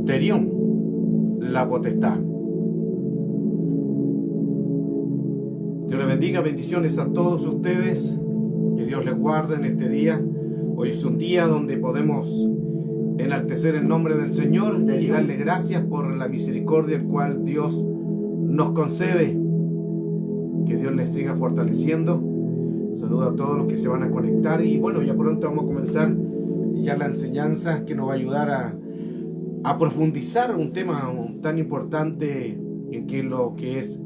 Terión, la potestad. Dios les bendiga, bendiciones a todos ustedes, que Dios les guarde en este día. Hoy es un día donde podemos enaltecer el nombre del Señor y darle gracias por la misericordia el cual Dios nos concede. Que Dios les siga fortaleciendo. Saludo a todos los que se van a conectar y bueno, ya pronto vamos a comenzar ya la enseñanza que nos va a ayudar a profundizar un tema tan importante en que lo que es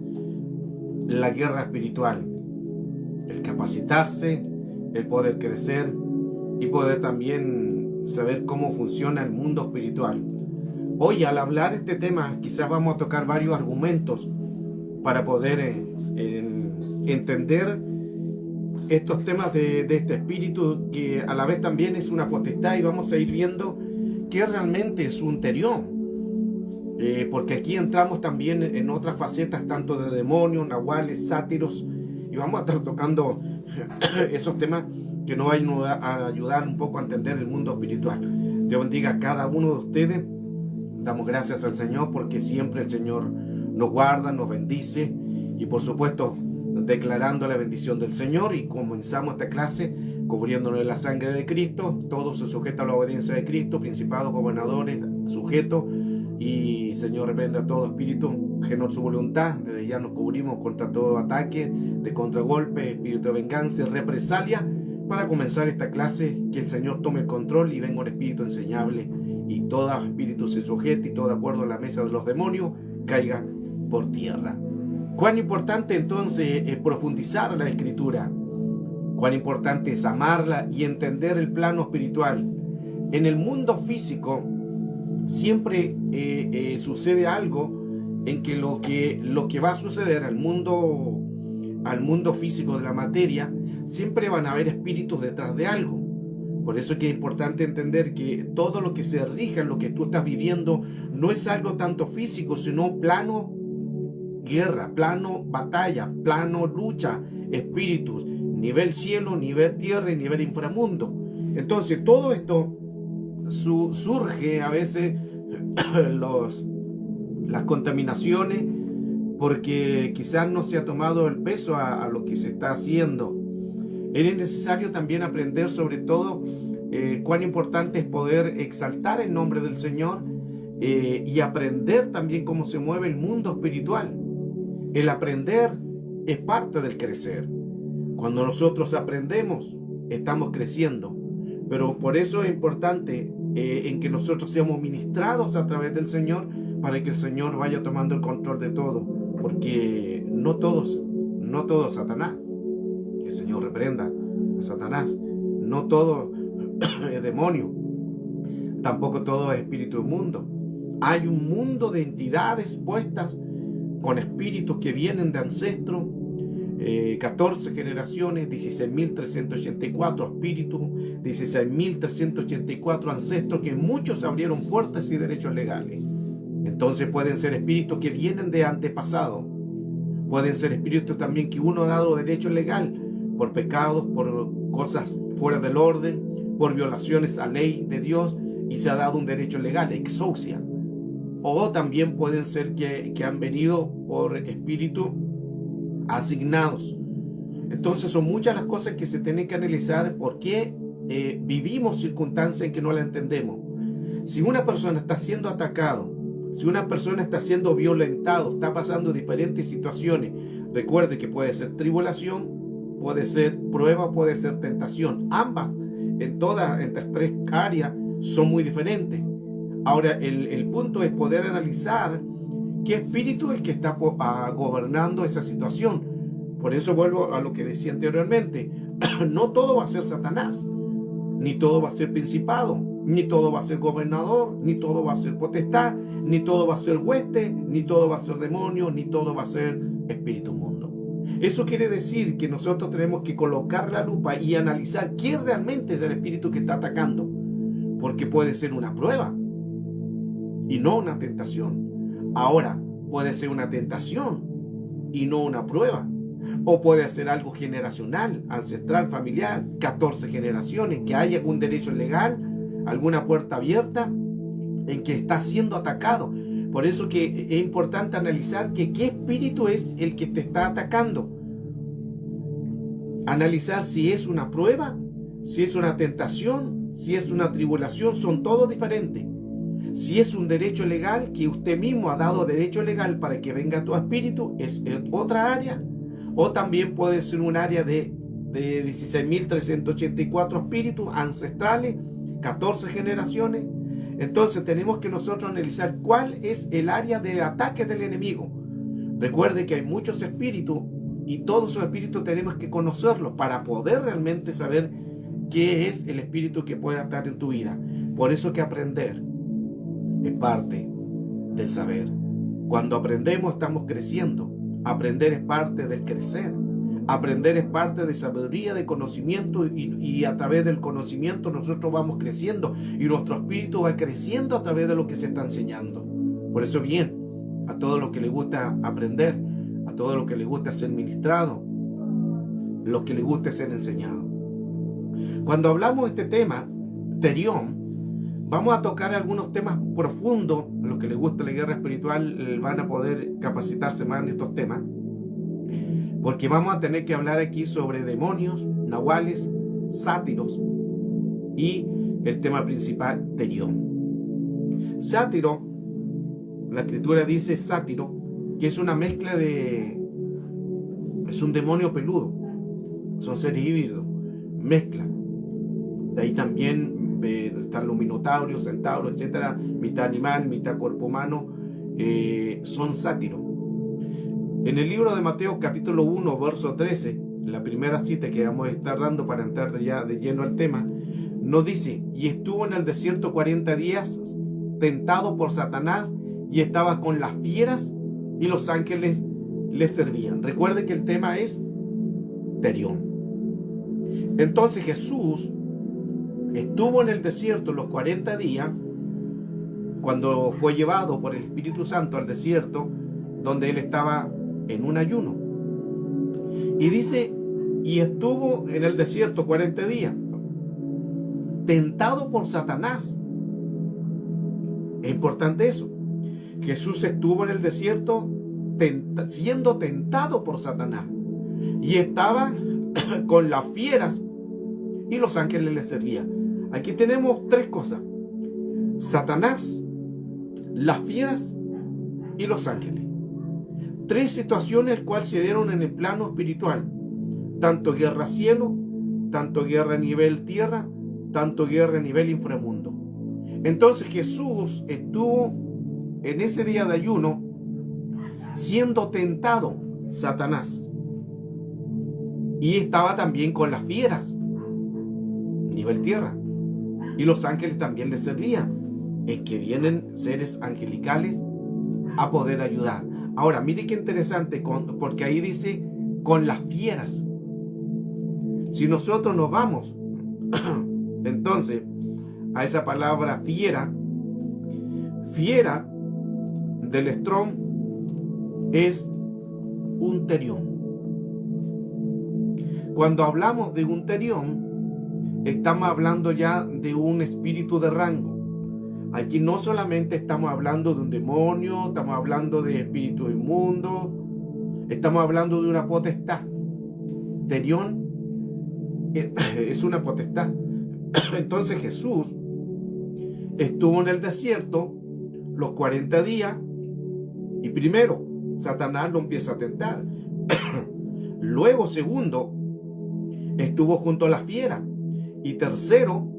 la guerra espiritual, el capacitarse, el poder crecer y poder también saber cómo funciona el mundo espiritual. Hoy, al hablar este tema, quizás vamos a tocar varios argumentos para poder entender estos temas de este espíritu, que a la vez también es una potestad, y vamos a ir viendo qué realmente es un terión. Porque aquí entramos también en otras facetas, tanto de demonios, nahuales, sátiros, y vamos a estar tocando esos temas que nos van a ayudar un poco a entender el mundo espiritual. Dios bendiga a cada uno de ustedes. Damos gracias al Señor porque siempre el Señor nos guarda, nos bendice, y por supuesto declarando la bendición del Señor. Y comenzamos esta clase cubriéndonos en la sangre de Cristo. Todo se sujeta a la obediencia de Cristo, principados, gobernadores, sujetos. Y Señor, reprenda a todo espíritu ajeno a su voluntad. Desde ya nos cubrimos contra todo ataque de contragolpe, espíritu de venganza y represalia. Para comenzar esta clase, que el Señor tome el control y venga un espíritu enseñable, y todo espíritu se sujete, y todo de acuerdo a la mesa de los demonios caiga por tierra. Cuán importante entonces es profundizar la Escritura. Cuán importante es amarla y entender el plano espiritual. En el mundo físico siempre sucede algo en que lo que va a suceder al mundo físico de la materia, siempre van a haber espíritus detrás de algo. Por eso es que es importante entender que todo lo que se rija en lo que tú estás viviendo no es algo tanto físico, sino plano guerra, plano batalla, plano lucha, espíritus, nivel cielo, nivel tierra y nivel inframundo. Entonces todo esto surge a veces las contaminaciones, porque quizás no se ha tomado el peso a lo que se está haciendo. Es necesario también aprender sobre todo cuán importante es poder exaltar el nombre del Señor, y aprender también cómo se mueve el mundo espiritual. El aprender es parte del crecer. Cuando nosotros aprendemos, estamos creciendo. Pero por eso es importante en que nosotros seamos ministrados a través del Señor, para que el Señor vaya tomando el control de todo. Porque no todo es Satanás. El Señor reprenda a Satanás. No todo es demonio. Tampoco todo es espíritu inmundo. Hay un mundo de entidades puestas con espíritus que vienen de ancestros, 14 generaciones, 16.384 espíritus, 16.384 ancestros, que muchos abrieron puertas y derechos legales. Entonces pueden ser espíritus que vienen de antepasado. Pueden ser espíritus también que uno ha dado derecho legal por pecados, por cosas fuera del orden, por violaciones a ley de Dios, y se ha dado un derecho legal, exousia. O también pueden ser que han venido por espíritus asignados. Entonces son muchas las cosas que se tienen que analizar, porque vivimos circunstancias en que no la entendemos. Si una persona está siendo atacado, si una persona está siendo violentado, está pasando diferentes situaciones, recuerde que puede ser tribulación, puede ser prueba, puede ser tentación. Ambas, en estas tres áreas, son muy diferentes. Ahora, el punto es poder analizar qué espíritu es el que está gobernando esa situación. Por eso vuelvo a lo que decía anteriormente. No todo va a ser Satanás, ni todo va a ser principado, ni todo va a ser gobernador, ni todo va a ser potestad, ni todo va a ser hueste, ni todo va a ser demonio, ni todo va a ser espíritu mundo. Eso quiere decir que nosotros tenemos que colocar la lupa y analizar qué realmente es el espíritu que está atacando, porque puede ser una prueba y no una tentación. Ahora, puede ser una tentación y no una prueba. O puede ser algo generacional, ancestral, familiar, 14 generaciones, que haya algún derecho legal, alguna puerta abierta, en que está siendo atacado. Por eso que es importante analizar que qué espíritu es el que te está atacando. Analizar si es una prueba, si es una tentación, si es una tribulación, son todos diferentes. Si es un derecho legal, que usted mismo ha dado derecho legal para que venga tu espíritu, es otra área. O también puede ser un área de 16.384 espíritus ancestrales, 14 generaciones. Entonces tenemos que nosotros analizar cuál es el área de ataque del enemigo. Recuerde que hay muchos espíritus y todos esos espíritus tenemos que conocerlos para poder realmente saber qué es el espíritu que puede estar en tu vida. Por eso que aprender es parte del saber. Cuando aprendemos estamos creciendo. Aprender es parte del crecer. Aprender es parte de sabiduría, de conocimiento, y a través del conocimiento nosotros vamos creciendo y nuestro espíritu va creciendo a través de lo que se está enseñando. Por eso bien, a todos los que les gusta aprender, a todos los que les gusta ser ministrado, los que les gusta ser enseñado. Cuando hablamos de este tema, Terión, vamos a tocar algunos temas profundos. Los que les gusta la guerra espiritual van a poder capacitarse más en estos temas, porque vamos a tener que hablar aquí sobre demonios, nahuales, sátiros y el tema principal, Terión. Sátiro, la escritura dice sátiro, que es una mezcla es un demonio peludo, son seres híbridos, mezcla. De ahí también están los minotauros, centauros, etcétera, mitad animal, mitad cuerpo humano, son sátiros. En el libro de Mateo capítulo 1, verso 13, la primera cita que vamos a estar dando para entrar ya de lleno al tema, nos dice: y estuvo en el desierto 40 días tentado por Satanás, y estaba con las fieras, y los ángeles le servían. Recuerden que el tema es Terión. Entonces Jesús estuvo en el desierto los 40 días, cuando fue llevado por el Espíritu Santo al desierto, donde él estaba en un ayuno. Y dice, y estuvo en el desierto 40 días, tentado por Satanás. Es importante eso. Jesús estuvo en el desierto siendo tentado por Satanás. Y estaba con las fieras, y los ángeles le servían. Aquí tenemos tres cosas: Satanás, las fieras y los ángeles. Tres situaciones las cuales se dieron en el plano espiritual: tanto guerra cielo, tanto guerra a nivel tierra, tanto guerra a nivel inframundo. Entonces Jesús estuvo en ese día de ayuno siendo tentado Satanás, y estaba también con las fieras nivel tierra, y los ángeles también le servían, en que vienen seres angelicales a poder ayudar. Ahora, mire qué interesante, porque ahí dice con las fieras. Si nosotros nos vamos entonces a esa palabra fiera, fiera del Strong es un terión. Cuando hablamos de un terión, estamos hablando ya de un espíritu de rango. Aquí no solamente estamos hablando de un demonio, estamos hablando de espíritu inmundo, estamos hablando de una potestad. Terión es una potestad. Entonces Jesús estuvo en el desierto los 40 días, y primero Satanás lo empieza a tentar. Luego, segundo, estuvo junto a la fiera, y tercero,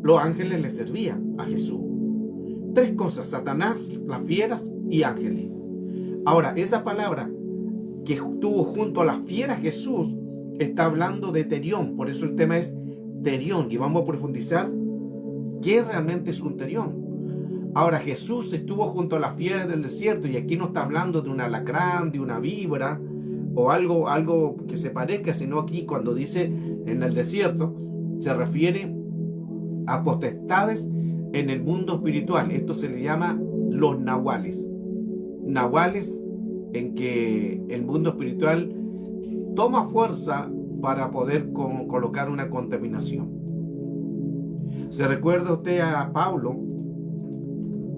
los ángeles le servían a Jesús. Tres cosas: Satanás, las fieras y ángeles. Ahora, esa palabra que estuvo junto a las fieras, Jesús está hablando de terión. Por eso el tema es terión, y vamos a profundizar qué realmente es un terión. Ahora, Jesús estuvo junto a las fieras del desierto, y aquí no está hablando de un alacrán, de una víbora o algo que se parezca, sino aquí cuando dice en el desierto se refiere a potestades en el mundo espiritual. Esto se le llama los nahuales. Nahuales en que el mundo espiritual toma fuerza para poder colocar una contaminación. ¿Se recuerda usted a Pablo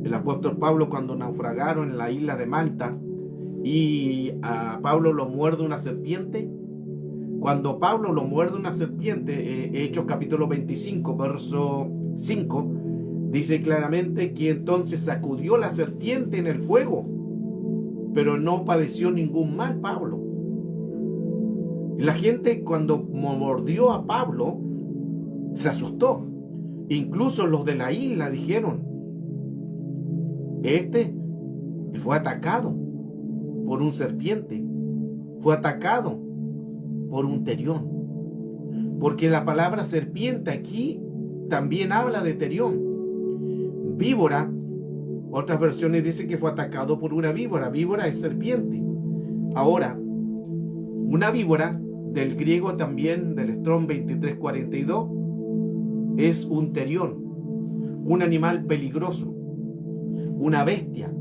el apóstol Pablo cuando naufragaron en la isla de Malta y a Pablo lo muerde una serpiente. Cuando Pablo lo muerde una serpiente, Hechos capítulo 25, verso 5, dice claramente que entonces sacudió la serpiente en el fuego, pero no padeció ningún mal Pablo. La gente cuando mordió a Pablo se asustó. Incluso los de la isla dijeron: este fue atacado por un serpiente, fue atacado por un terión. Porque la palabra serpiente aquí también habla de terión. Víbora, otras versiones dicen que fue atacado por una víbora. Víbora es serpiente. Ahora, una víbora, del griego también, del Strong 2342, es un terión, un animal peligroso, una bestia,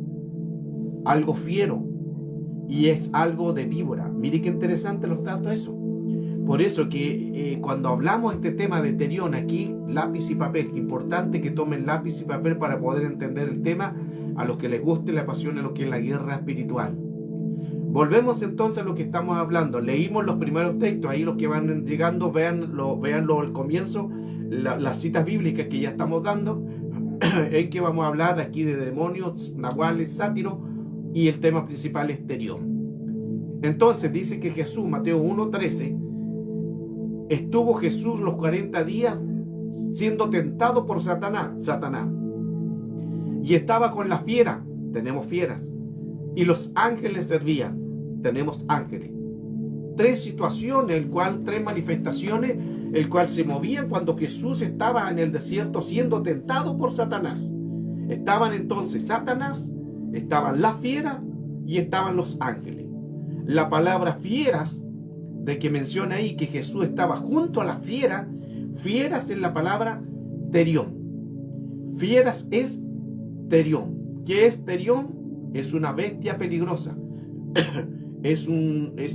algo fiero, y es algo de víbora. Mire qué interesante los datos eso. Por eso que cuando hablamos de este tema de terión, aquí lápiz y papel, que importante que tomen lápiz y papel para poder entender el tema, a los que les guste, les apasione lo que es la guerra espiritual. Volvemos entonces a lo que estamos hablando. Leímos los primeros textos, ahí los que van llegando, véanlo al comienzo, las citas bíblicas que ya estamos dando, en que vamos a hablar aquí de demonios, nahuales, sátiros, y el tema principal es terión. Entonces dice que Jesús, Mateo 1:13, estuvo Jesús los 40 días siendo tentado por Satanás, y estaba con las fieras, tenemos fieras, y los ángeles servían, tenemos ángeles. Tres situaciones, tres manifestaciones, el cual se movían cuando Jesús estaba en el desierto siendo tentado por Satanás. Estaban entonces Satanás, estaban las fieras y estaban los ángeles. La palabra fieras, de que menciona ahí que Jesús estaba junto a las fieras, fieras es la palabra terión. Fieras es terión. ¿Qué es terión? Es una bestia peligrosa. Es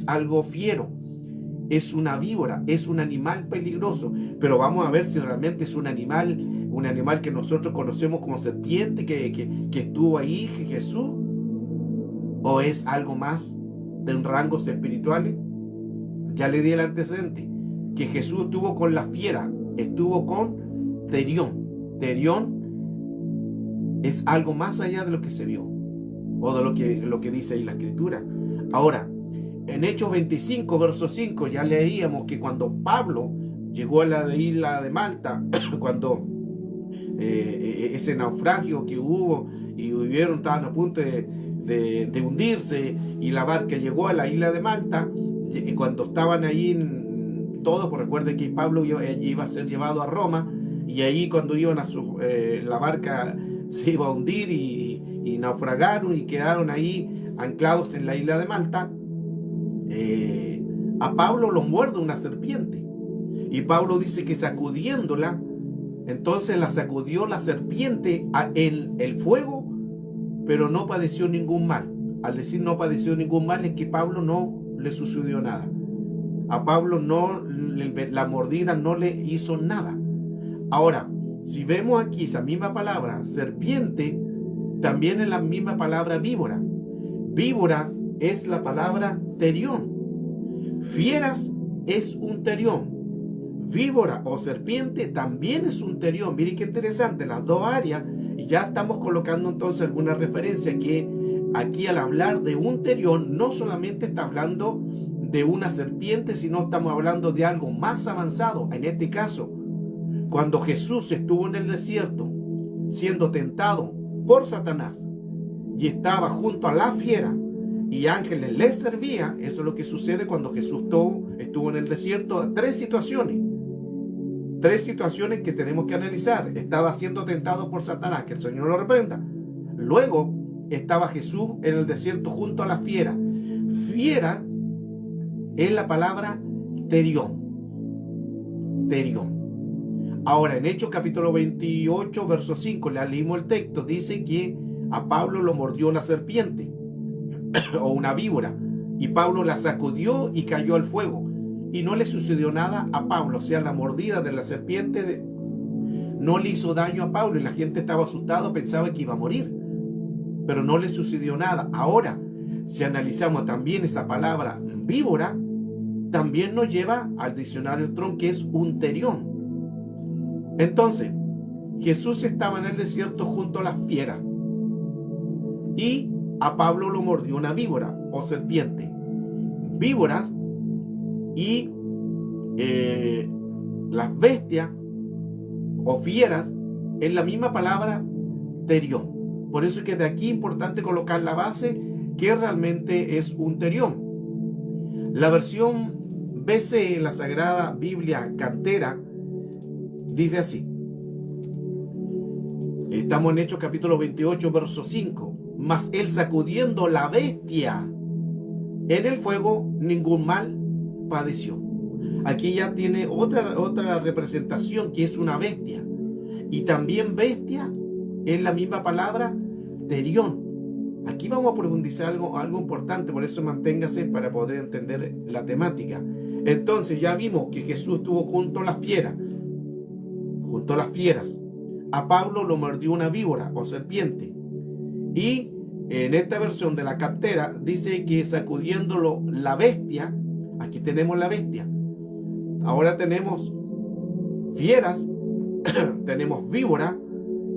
algo fiero. Es una víbora. Es un animal peligroso. Pero vamos a ver si realmente es un animal que nosotros conocemos como serpiente que estuvo ahí Jesús, o es algo más de un rangos espirituales. Ya le di el antecedente, que Jesús estuvo con la fiera, estuvo con terión. Terión es algo más allá de lo que se vio, o de lo que dice ahí la Escritura. Ahora, en Hechos 25, verso 5, ya leíamos que cuando Pablo llegó a la isla de Malta, cuando ese naufragio que hubo y estaban a punto de hundirse, y la barca llegó a la isla de Malta, y cuando estaban ahí todos, pues recuerden que Pablo iba a ser llevado a Roma, y ahí cuando iban la barca se iba a hundir y naufragaron y quedaron ahí anclados en la isla de Malta. A Pablo lo muerde una serpiente, y Pablo dice que sacudiéndola, entonces la sacudió la serpiente en el fuego, pero no padeció ningún mal. Al decir no padeció ningún mal, es que Pablo no le sucedió nada. A Pablo la mordida no le hizo nada. Ahora, si vemos aquí esa misma palabra, serpiente, también es la misma palabra víbora. Víbora es la palabra terión. Fieras es un terión. Víbora o serpiente también es un terión. Miren qué interesante, las dos áreas. Y ya estamos colocando entonces alguna referencia que aquí, al hablar de un terión, no solamente está hablando de una serpiente, sino estamos hablando de algo más avanzado. En este caso, cuando Jesús estuvo en el desierto siendo tentado por Satanás y estaba junto a la fiera y ángeles le servían, eso es lo que sucede cuando Jesús estuvo en el desierto. Tres situaciones que tenemos que analizar. Estaba siendo tentado por Satanás, que el Señor lo reprenda. Luego estaba Jesús en el desierto junto a la fiera. Fiera es la palabra terión. Terión. Ahora, en Hechos capítulo 28, verso 5, le leímos el texto, dice que a Pablo lo mordió una serpiente o una víbora, y Pablo la sacudió y cayó al fuego, y no le sucedió nada a Pablo. O sea, la mordida de la serpiente no le hizo daño a Pablo y la gente estaba asustada, pensaba que iba a morir, pero no le sucedió nada. Ahora, si analizamos también esa palabra víbora, también nos lleva al diccionario Strong, que es un terión. Entonces, Jesús estaba en el desierto junto a las fieras y a Pablo lo mordió una víbora o serpiente. Víboras y las bestias o fieras es la misma palabra terión. Por eso es que de aquí es importante colocar la base que realmente es un terión. La versión BC, la Sagrada Biblia Cantera, dice así. Estamos en Hechos capítulo 28, verso 5. Mas él, sacudiendo la bestia en el fuego, ningún mal padeció. Aquí ya tiene otra representación, que es una bestia. Y también bestia es la misma palabra terión. Aquí vamos a profundizar algo importante, por eso manténgase para poder entender la temática. Entonces ya vimos que Jesús estuvo junto a las fieras. A Pablo lo mordió una víbora o serpiente. Y en esta versión de la Cantera dice que sacudiéndolo la bestia, aquí tenemos la bestia. Ahora tenemos fieras, tenemos víbora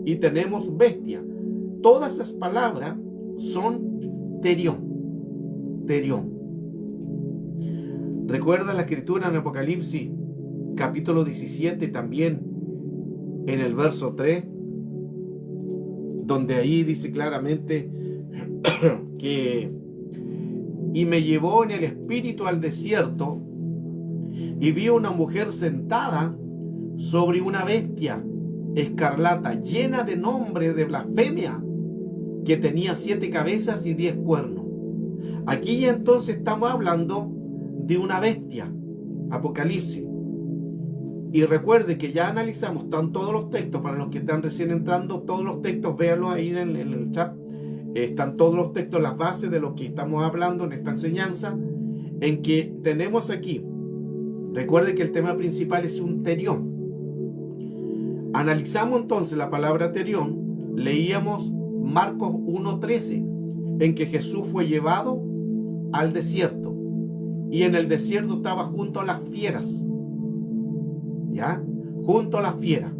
y tenemos bestia. Todas esas palabras son terión. Recuerda la escritura en Apocalipsis capítulo 17 también en el verso 3, donde ahí dice claramente que y me llevó en el espíritu al desierto y vi una mujer sentada sobre una bestia escarlata llena de nombre de blasfemia, que tenía 7 cabezas y 10 cuernos. Aquí ya entonces estamos hablando de una bestia, Apocalipsis. Y recuerde que ya analizamos, están todos los textos, para los que están recién entrando, todos los textos, véanlo ahí en el chat, están todos los textos, las bases de lo que estamos hablando en esta enseñanza, en que tenemos aquí, recuerde que el tema principal es un terión. Analizamos entonces la palabra terión, leíamos Marcos 1:13, en que Jesús fue llevado al desierto, y en el desierto estaba junto a las fieras, ¿ya? Junto a las fieras.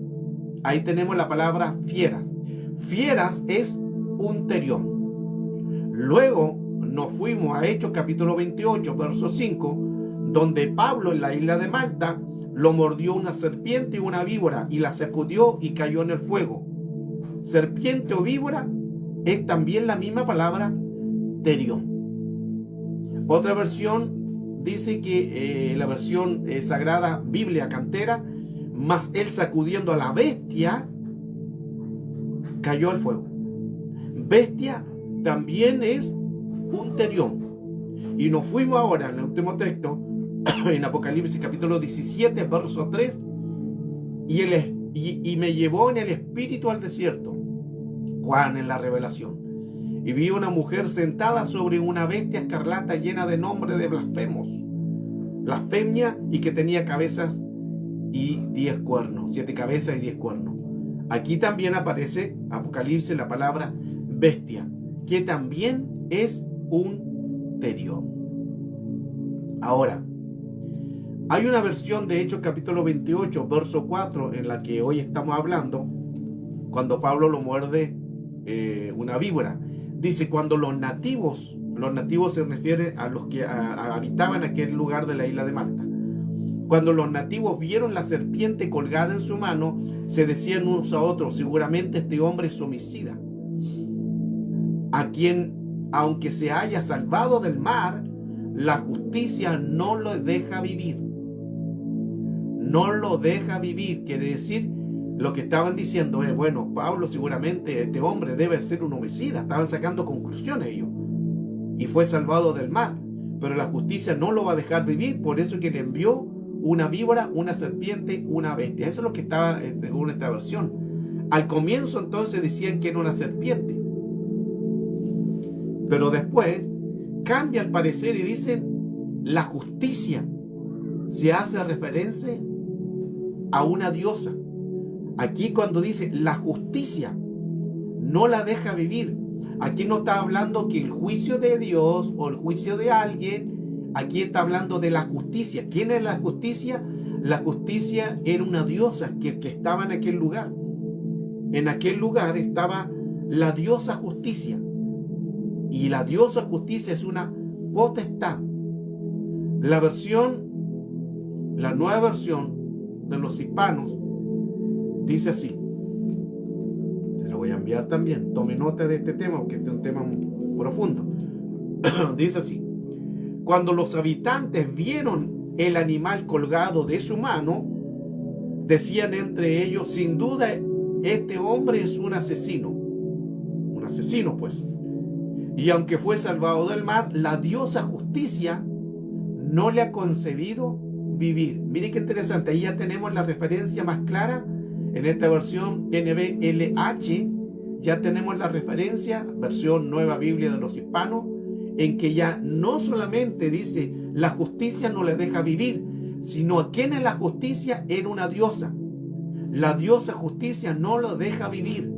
Ahí tenemos la palabra fieras. Fieras es un terión. Luego nos fuimos a Hechos capítulo 28, verso 5, donde Pablo en la isla de Malta lo mordió una serpiente y una víbora y la sacudió y cayó en el fuego. Serpiente o víbora es también la misma palabra terión. Otra versión dice que la versión Sagrada Biblia Cantera, mas él sacudiendo a la bestia cayó al fuego. Bestia también es un terión. Y nos fuimos ahora en el último texto, en Apocalipsis capítulo 17, verso 3, y me llevó en el espíritu al desierto, Juan en la revelación, y vi una mujer sentada sobre una bestia escarlata llena de nombre de blasfemia, y que tenía cabezas y 10 cuernos, 7 cabezas y 10 cuernos. Aquí también aparece Apocalipsis la palabra bestia, que también es un terión. Ahora, hay una versión de Hechos capítulo 28, verso 4, en la que hoy estamos hablando, cuando Pablo lo muerde una víbora. Dice, cuando los nativos se refiere a los que habitaban aquel lugar de la isla de Malta. Cuando los nativos vieron la serpiente colgada en su mano, se decían unos a otros, seguramente este hombre es homicida, a quien, aunque se haya salvado del mar, la justicia no lo deja vivir. No lo deja vivir. Quiere decir, lo que estaban diciendo es, bueno, Pablo seguramente, este hombre debe ser un homicida. Estaban sacando conclusiones ellos. Y fue salvado del mar. Pero la justicia no lo va a dejar vivir. Por eso que le envió una víbora, una serpiente, una bestia. Eso es lo que estaba según esta versión. Al comienzo entonces decían que era una serpiente. Pero después cambia al parecer y dicen la justicia. Se hace referencia a una diosa, Aquí cuando dice la justicia no la deja vivir, aquí no está hablando que el juicio de Dios o el juicio de alguien, aquí está hablando de la justicia. ¿Quién es la justicia? La justicia era una diosa que estaba en aquel lugar. En aquel lugar estaba la diosa justicia. Y la diosa justicia es una potestad. La nueva versión de los hispanos dice así. Se lo voy a enviar también. Tome nota de este tema porque este es un tema muy profundo. Dice así: cuando los habitantes vieron el animal colgado de su mano, decían entre ellos, sin duda este hombre es un asesino. Un asesino, pues. Y aunque fue salvado del mar, la diosa justicia no le ha concebido vivir. Mire qué interesante, ahí ya tenemos la referencia más clara. En esta versión NBLH ya tenemos la referencia, versión Nueva Biblia de los Hispanos, en que ya no solamente dice la justicia no le deja vivir, sino quién es la justicia, era una diosa. La diosa justicia no lo deja vivir.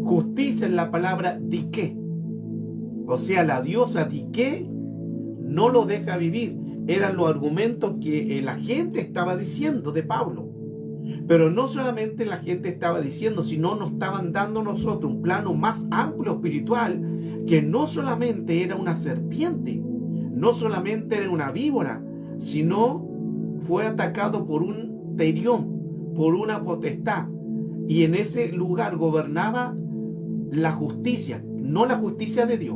Justicia es la palabra diké. O sea, la diosa diké no lo deja vivir. Eran los argumentos que la gente estaba diciendo de Pablo. Pero no solamente la gente estaba diciendo, sino nos estaban dando a nosotros un plano más amplio espiritual, que no solamente era una serpiente, no solamente era una víbora, sino fue atacado por un terión, por una potestad. Y en ese lugar gobernaba la justicia, no la justicia de Dios.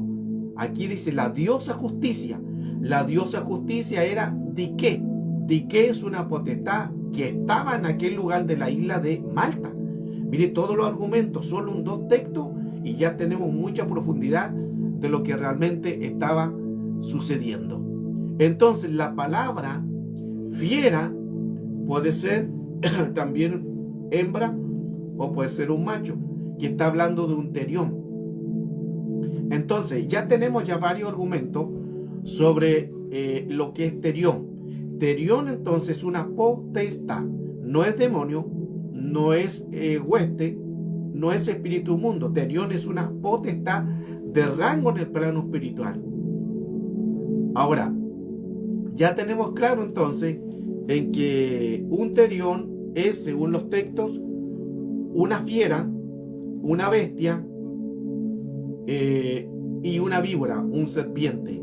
Aquí dice la diosa justicia. La diosa justicia era diké. Diké es una potestad que estaba en aquel lugar de la isla de Malta. Mire todos los argumentos, solo un 2 textos y ya tenemos mucha profundidad de lo que realmente estaba sucediendo. Entonces la palabra fiera puede ser también hembra o puede ser un macho, que está hablando de un terión. Entonces ya tenemos ya varios argumentos sobre lo que es terión. Terión entonces es una potestad, no es demonio, no es hueste, no es espíritu mundo. Terión es una potestad de rango en el plano espiritual. Ahora, ya tenemos claro entonces en que un terión es, según los textos, una fiera, una bestia y una víbora, un serpiente.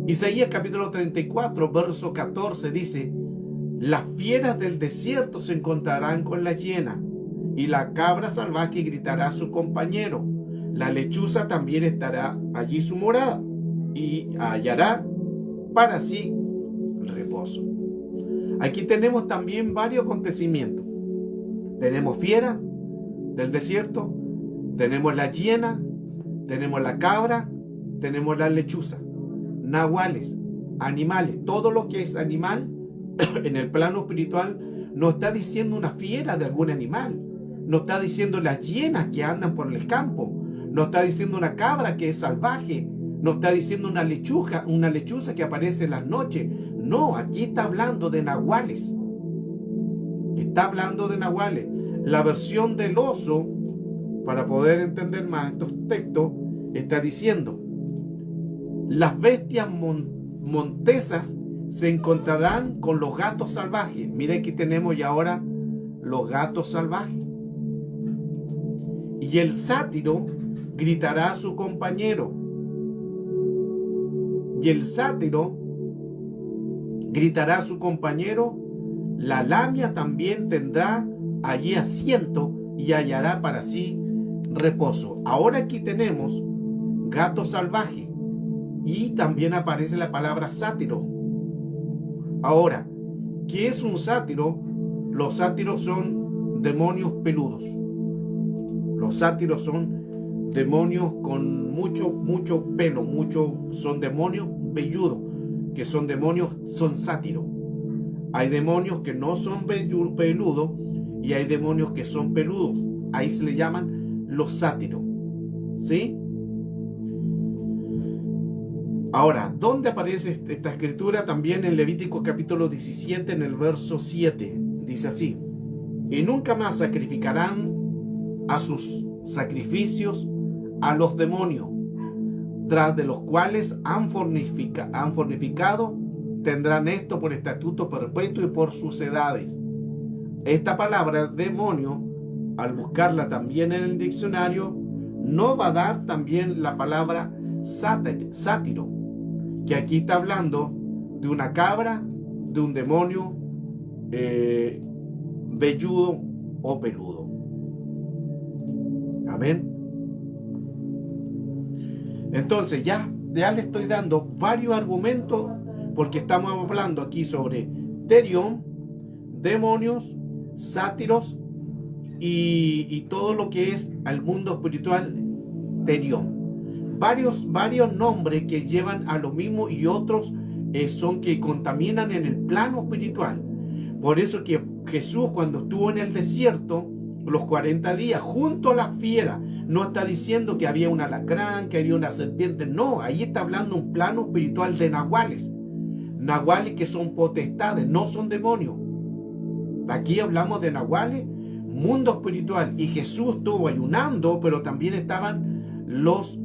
Isaías capítulo 34, verso 14 dice: las fieras del desierto se encontrarán con la hiena, y la cabra salvaje gritará a su compañero. La lechuza también estará allí su morada, y hallará para sí reposo. Aquí tenemos también varios acontecimientos. Tenemos fieras del desierto, tenemos la hiena, tenemos la cabra, tenemos la lechuza. Nahuales, animales, todo lo que es animal en el plano espiritual no está diciendo una fiera de algún animal, no está diciendo las hienas que andan por el campo, no está diciendo una cabra que es salvaje, no está diciendo una lechuza que aparece en las noches. No, aquí está hablando de nahuales. Está hablando de nahuales. La versión del oso, para poder entender más estos textos, está diciendo: las bestias montesas se encontrarán con los gatos salvajes. Mire, aquí tenemos ya ahora los gatos salvajes. Y el sátiro gritará a su compañero. Y el sátiro gritará a su compañero. La lamia también tendrá allí asiento y hallará para sí reposo. Ahora aquí tenemos gato salvaje. Y también aparece la palabra sátiro. Ahora, ¿qué es un sátiro? Los sátiros son demonios peludos. Los sátiros son demonios con mucho pelo, son demonios velludos, que son demonios, son sátiros. Hay demonios que no son peludos y hay demonios que son peludos. Ahí se le llaman los sátiros. ¿Sí? Ahora, ¿dónde aparece esta escritura? También en Levítico capítulo 17, en el verso 7. Dice así: y nunca más sacrificarán a sus sacrificios a los demonios, tras de los cuales han fornificado, tendrán esto por estatuto perpetuo y por sus edades. Esta palabra demonio, al buscarla también en el diccionario, no va a dar también la palabra sátiro, que aquí está hablando de una cabra, de un demonio velludo o peludo. Amén. Entonces ya le estoy dando varios argumentos, porque estamos hablando aquí sobre terión, demonios, sátiros y todo lo que es al mundo espiritual, terión. Varios nombres que llevan a lo mismo, y otros son que contaminan en el plano espiritual. Por eso que Jesús, cuando estuvo en el desierto los 40 días junto a la fiera, no está diciendo que había un alacrán, que había una serpiente. No, ahí está hablando un plano espiritual de nahuales. Nahuales que son potestades, no son demonios. Aquí hablamos de nahuales, mundo espiritual. Y Jesús estuvo ayunando, pero también estaban los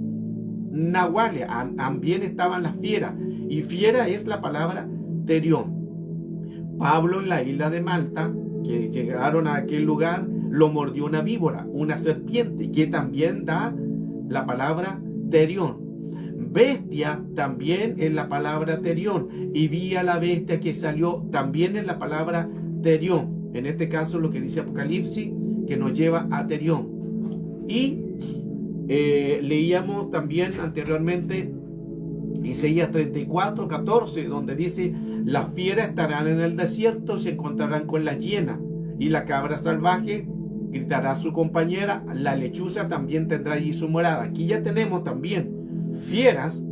nahuales, también estaban las fieras. Y fiera es la palabra terión. Pablo en la isla de Malta, que llegaron a aquel lugar, lo mordió una víbora, una serpiente, que también da la palabra terión. Bestia también es la palabra terión. Y vi a la bestia que salió, también es la palabra terión. En este caso lo que dice Apocalipsis, que nos lleva a terión. Y leíamos también anteriormente Isaías 34:14, donde dice: las fieras estarán en el desierto, se encontrarán con la hiena, y la cabra salvaje gritará a su compañera, la lechuza también tendrá allí su morada. Aquí ya tenemos también fieras,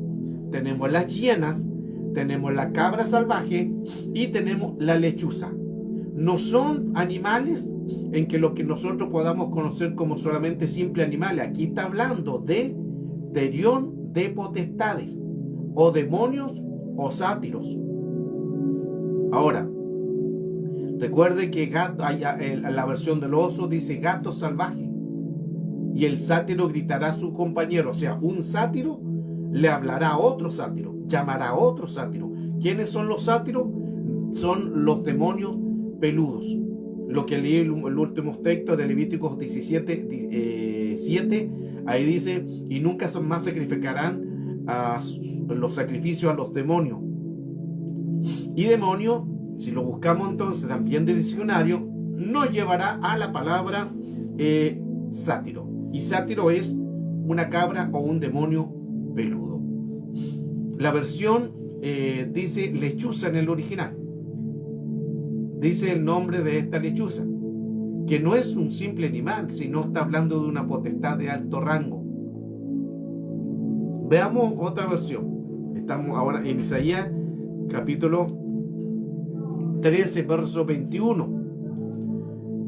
tenemos las hienas, tenemos la cabra salvaje y tenemos la lechuza. No son animales en que lo que nosotros podamos conocer como solamente simples animales. Aquí está hablando de terión, de potestades, o demonios o sátiros. Ahora, recuerde que gato, la versión del oso dice gato salvaje, y el sátiro gritará a su compañero. O sea, un sátiro le hablará a otro sátiro, llamará a otro sátiro. ¿Quiénes son los sátiros? Son los demonios peludos. Lo que leí el último texto de Levíticos 17:7, ahí dice: y nunca más sacrificarán los sacrificios a los demonios. Y demonio, si lo buscamos entonces también del diccionario, nos llevará a la palabra sátiro. Y sátiro es una cabra o un demonio peludo. La versión dice lechuza en el original. Dice el nombre de esta lechuza, que no es un simple animal, sino está hablando de una potestad de alto rango. Veamos otra versión. Estamos ahora en Isaías capítulo 13, verso 21.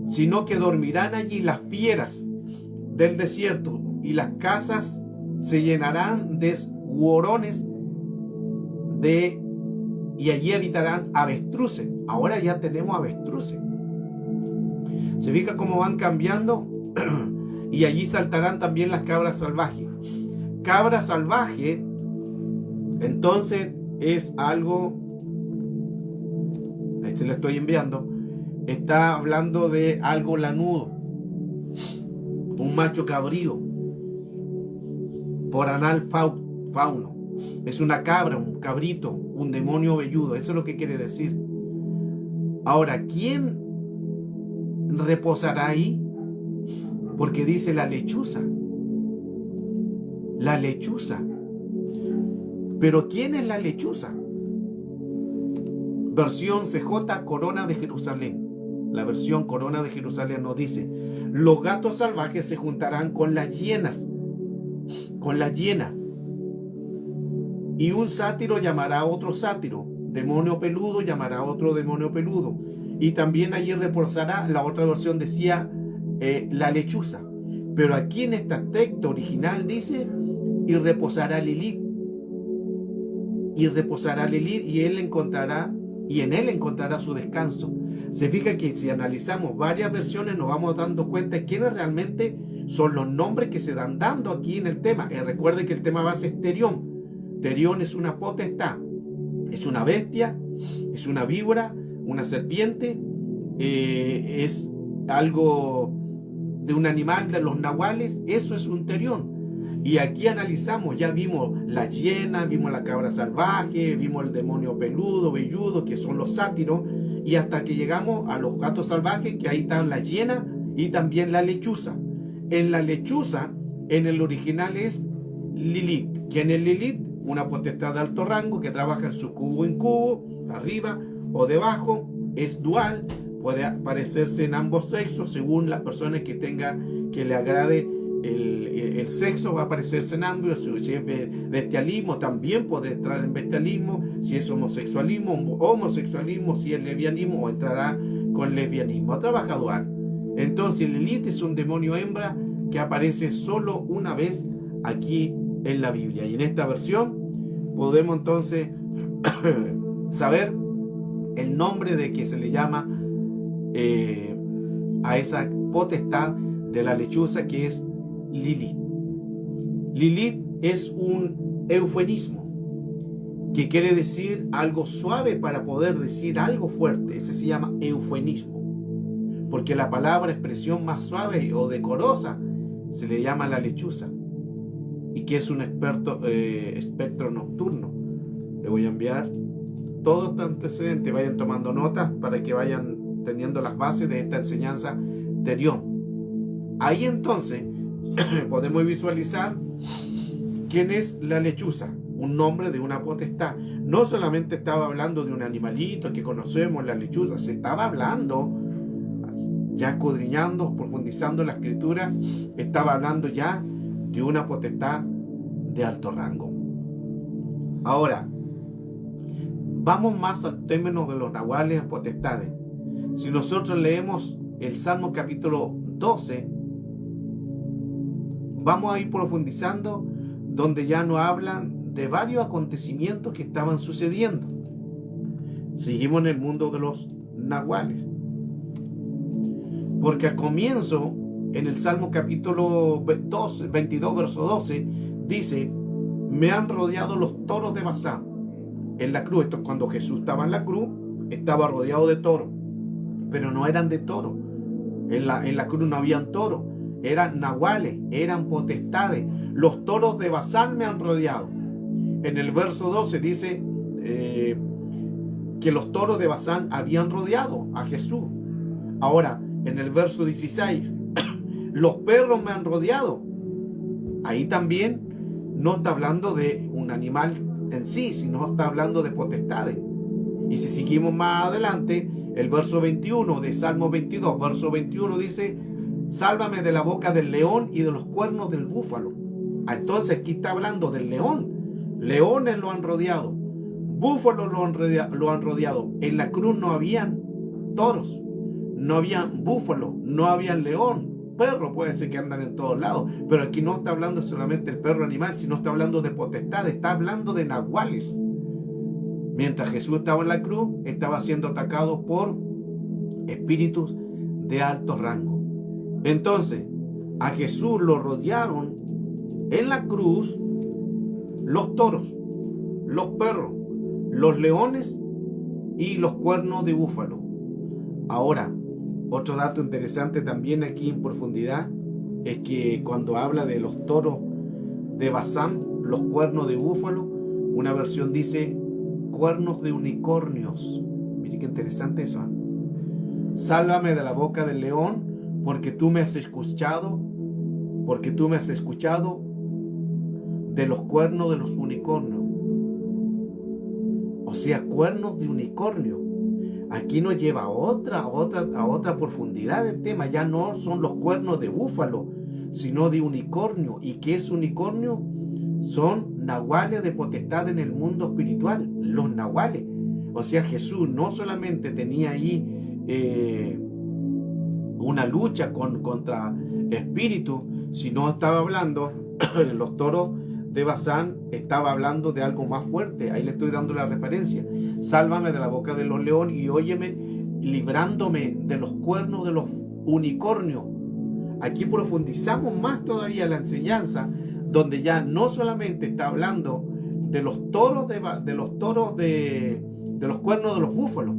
Sino que dormirán allí las fieras del desierto, y las casas se llenarán de hurones, y allí habitarán avestruces. Ahora ya tenemos avestruces. ¿Se fija cómo van cambiando? Y allí saltarán también las cabras salvajes. Cabra salvaje, entonces, es algo, ahí se lo estoy enviando, está hablando de algo lanudo, un macho cabrío, por anal fauno. Es una cabra, un cabrito, un demonio velludo. Eso es lo que quiere decir. Ahora, ¿quién reposará ahí? Porque dice la lechuza. La lechuza. Pero ¿quién es la lechuza? Versión CJ Corona de Jerusalén. La versión Corona de Jerusalén nos dice: los gatos salvajes se juntarán con las hienas. Con la hiena. Y un sátiro llamará a otro sátiro. Demonio peludo llamará a otro demonio peludo. Y también allí reposará, la otra versión decía, la lechuza. Pero aquí en este texto original dice: y reposará Lilith. Y reposará Lilith, y en él encontrará su descanso. Se fija que si analizamos varias versiones nos vamos dando cuenta de quiénes realmente son los nombres que se dan dando aquí en el tema. Recuerde que el tema base es Terión. Terión es una potestad, es una bestia, es una víbora, una serpiente, es algo de un animal de los nahuales. Eso es un terión. Y aquí analizamos, ya vimos la hiena, vimos la cabra salvaje, vimos el demonio peludo, velludo, que son los sátiros, y hasta que llegamos a los gatos salvajes, que ahí están la hiena y también la lechuza. En la lechuza, en el original es Lilith. ¿Quién es Lilith? Una potestad de alto rango que trabaja en su cubo en cubo, arriba o debajo, es dual, puede aparecerse en ambos sexos según la persona que tenga, que le agrade el sexo, va a aparecerse en ambos. Si es bestialismo, también puede entrar en bestialismo. Si es homosexualismo, si es lesbianismo, o entrará con lesbianismo. Trabaja dual. Entonces Lilith es un demonio hembra que aparece solo una vez aquí en la Biblia. Y en esta versión podemos entonces saber el nombre de que se le llama a esa potestad de la lechuza, que es Lilith. Lilith es un eufemismo que quiere decir algo suave para poder decir algo fuerte. Ese se llama eufemismo, porque la palabra expresión más suave o decorosa se le llama la lechuza, y que es un espectro nocturno. Le voy a enviar todo este antecedente, vayan tomando notas para que vayan teniendo las bases de esta enseñanza Terión. Ahí entonces podemos visualizar quién es la lechuza, un nombre de una potestad. No solamente estaba hablando de un animalito que conocemos, la lechuza, se estaba hablando, ya escudriñando, profundizando la escritura, estaba hablando ya de una potestad de alto rango. Ahora, vamos más al término de los nahuales, potestades. Si nosotros leemos el Salmo capítulo 12, vamos a ir profundizando, donde ya nos hablan de varios acontecimientos que estaban sucediendo. Seguimos en el mundo de los nahuales, porque al comienzo, en el Salmo capítulo 22, verso 12, dice: me han rodeado los toros de Basán. En la cruz, esto es cuando Jesús estaba en la cruz, estaba rodeado de toros, pero no eran de toros. En la cruz no habían toros, eran nahuales, eran potestades. Los toros de Basán me han rodeado. En el verso 12 dice que los toros de Basán habían rodeado a Jesús. Ahora, en el verso 16, los perros me han rodeado. Ahí también no está hablando de un animal en sí, sino está hablando de potestades. Y si seguimos más adelante, el verso 21 de Salmo 22, verso 21 dice: sálvame de la boca del león y de los cuernos del búfalo. Entonces aquí está hablando del león. Leones lo han rodeado, búfalos lo han rodeado. En la cruz no habían toros, no habían búfalos, no habían león. Perro puede ser que andan en todos lados, pero aquí no está hablando solamente del perro animal, sino está hablando de potestades, está hablando de nahuales. Mientras Jesús estaba en la cruz, estaba siendo atacado por espíritus de alto rango. Entonces, a Jesús lo rodearon en la cruz los toros, los perros, los leones y los cuernos de búfalo. Ahora, otro dato interesante también aquí en profundidad es que cuando habla de los toros de Basán, los cuernos de búfalo, una versión dice cuernos de unicornios. Mire qué interesante eso, ¿eh? Sálvame de la boca del león, porque tú me has escuchado, de los cuernos de los unicornios. O sea, cuernos de unicornio. Aquí nos lleva a otra profundidad del tema. Ya no son los cuernos de búfalo, sino de unicornio. ¿Y qué es unicornio? Son nahuales de potestad en el mundo espiritual, los nahuales. O sea, Jesús no solamente tenía ahí una lucha contra espíritus, sino estaba hablando, los toros de Basán, estaba hablando de algo más fuerte. Ahí le estoy dando la referencia. Sálvame de la boca de los leones y óyeme librándome de los cuernos de los unicornios. Aquí profundizamos más todavía la enseñanza, donde ya no solamente está hablando de los toros de los cuernos de los búfalos,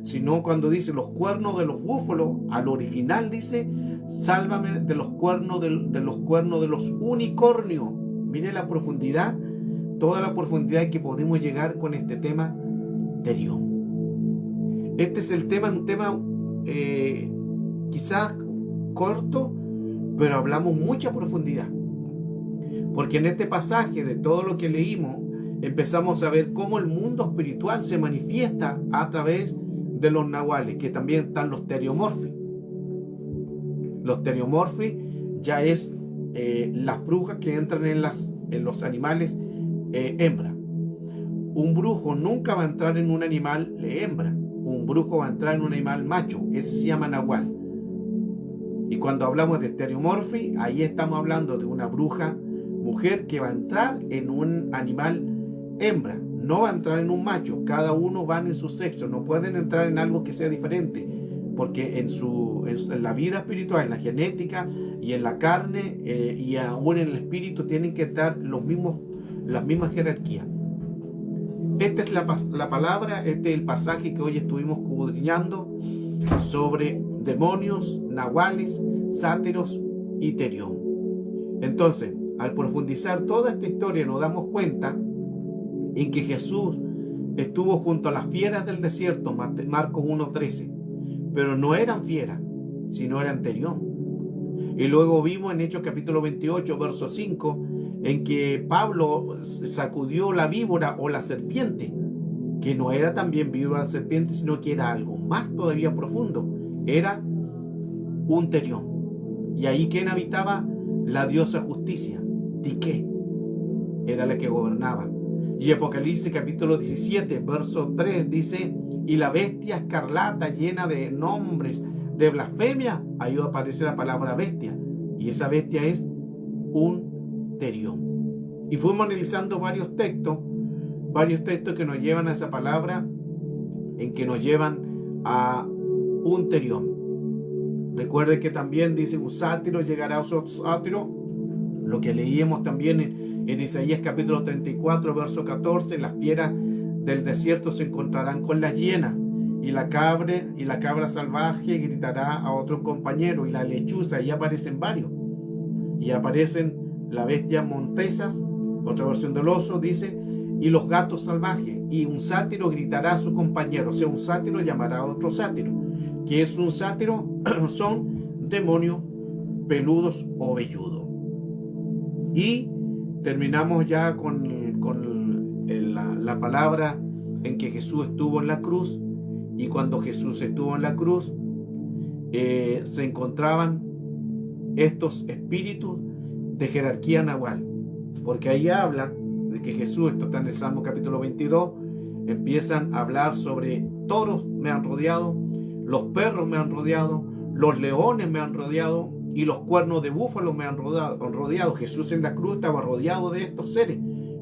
sino cuando dice los cuernos de los búfalos, al original dice, sálvame de los cuernos de los unicornios. Mire la profundidad, toda la profundidad que podemos llegar con este tema Terión. Este es el tema, un tema quizás corto, pero hablamos mucha profundidad. Porque en este pasaje de todo lo que leímos, empezamos a ver cómo el mundo espiritual se manifiesta a través de los nahuales, que también están los teriomorfis. Los teriomorfis ya es las brujas que entran en los animales hembra. Un brujo nunca va a entrar en un animal hembra. Un brujo va a entrar en un animal macho. Ese se llama nahual. Y cuando hablamos de teriomorfi, ahí estamos hablando de una bruja mujer que va a entrar en un animal hembra. No va a entrar en un macho. Cada uno va en su sexo. No pueden entrar en algo que sea diferente. Porque en la vida espiritual, en la genética y en la carne y aún en el espíritu tienen que estar las mismas jerarquías. Esta es la palabra, este es el pasaje que hoy estuvimos escudriñando sobre demonios, nahuales, sátiros y terión. Entonces, al profundizar toda esta historia nos damos cuenta en que Jesús estuvo junto a las fieras del desierto, Marcos 1:13, pero no eran fieras, sino eran terión. Y luego vimos en Hechos capítulo 28, verso 5, en que Pablo sacudió la víbora o la serpiente, que no era también víbora o serpiente, sino que era algo más todavía profundo, era un terión. Y ahí, ¿quién habitaba? La diosa justicia, Dique, era la que gobernaba. Y Apocalipsis capítulo 17, verso 3 dice, y la bestia escarlata llena de nombres de blasfemia, ahí aparece la palabra bestia, y esa bestia es un terión. Y fuimos analizando varios textos que nos llevan a esa palabra, en que nos llevan a un terión. Recuerde que también dice un sátiro llegará a otro sátiro, lo que leíamos también en Isaías capítulo 34, verso 14, las fieras del desierto se encontrarán con las hienas, y la cabra salvaje gritará a otros compañeros, y la lechuza, y aparecen varios, y aparecen las bestias montesas, otra versión del oso dice, y los gatos salvajes, y un sátiro gritará a su compañero, o sea, un sátiro llamará a otro sátiro. ¿Qué es un sátiro? Son demonios peludos o velludos. Y terminamos ya con la palabra en que Jesús estuvo en la cruz, y cuando Jesús estuvo en la cruz se encontraban estos espíritus de jerarquía nahual, porque ahí habla de que Jesús, esto está en el Salmo capítulo 22, empiezan a hablar sobre toros me han rodeado, los perros me han rodeado, los leones me han rodeado y los cuernos de búfalo me han rodeado. Jesús en la cruz estaba rodeado de estos seres,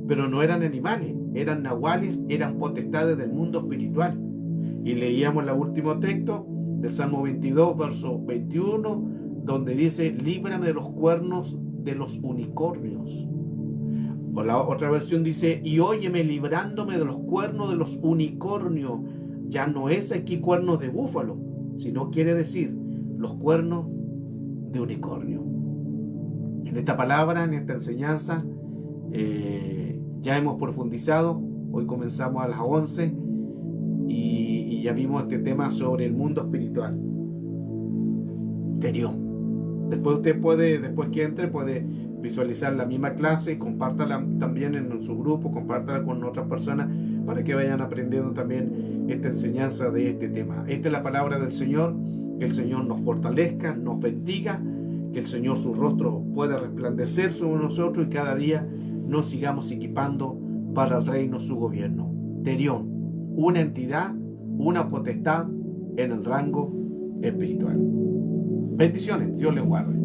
pero no eran animales, eran nahuales, eran potestades del mundo espiritual. Y leíamos el último texto del Salmo 22, verso 21, donde dice, líbrame de los cuernos de los unicornios. O la otra versión dice, y óyeme librándome de los cuernos de los unicornios. Ya no es aquí cuernos de búfalo, sino quiere decir los cuernos de unicornio. En esta palabra, en esta enseñanza, ya hemos profundizado. Hoy comenzamos a las 11 y ya vimos este tema sobre el mundo espiritual. Terión. Después usted puede, después que entre, puede visualizar la misma clase y compártala también en su grupo, compártala con otras personas para que vayan aprendiendo también esta enseñanza de este tema. Esta es la palabra del Señor. Que el Señor nos fortalezca, nos bendiga, que el Señor su rostro pueda resplandecer sobre nosotros y cada día nos sigamos equipando para el reino, su gobierno. Terión, una entidad, una potestad en el rango espiritual. Bendiciones, Dios les guarde.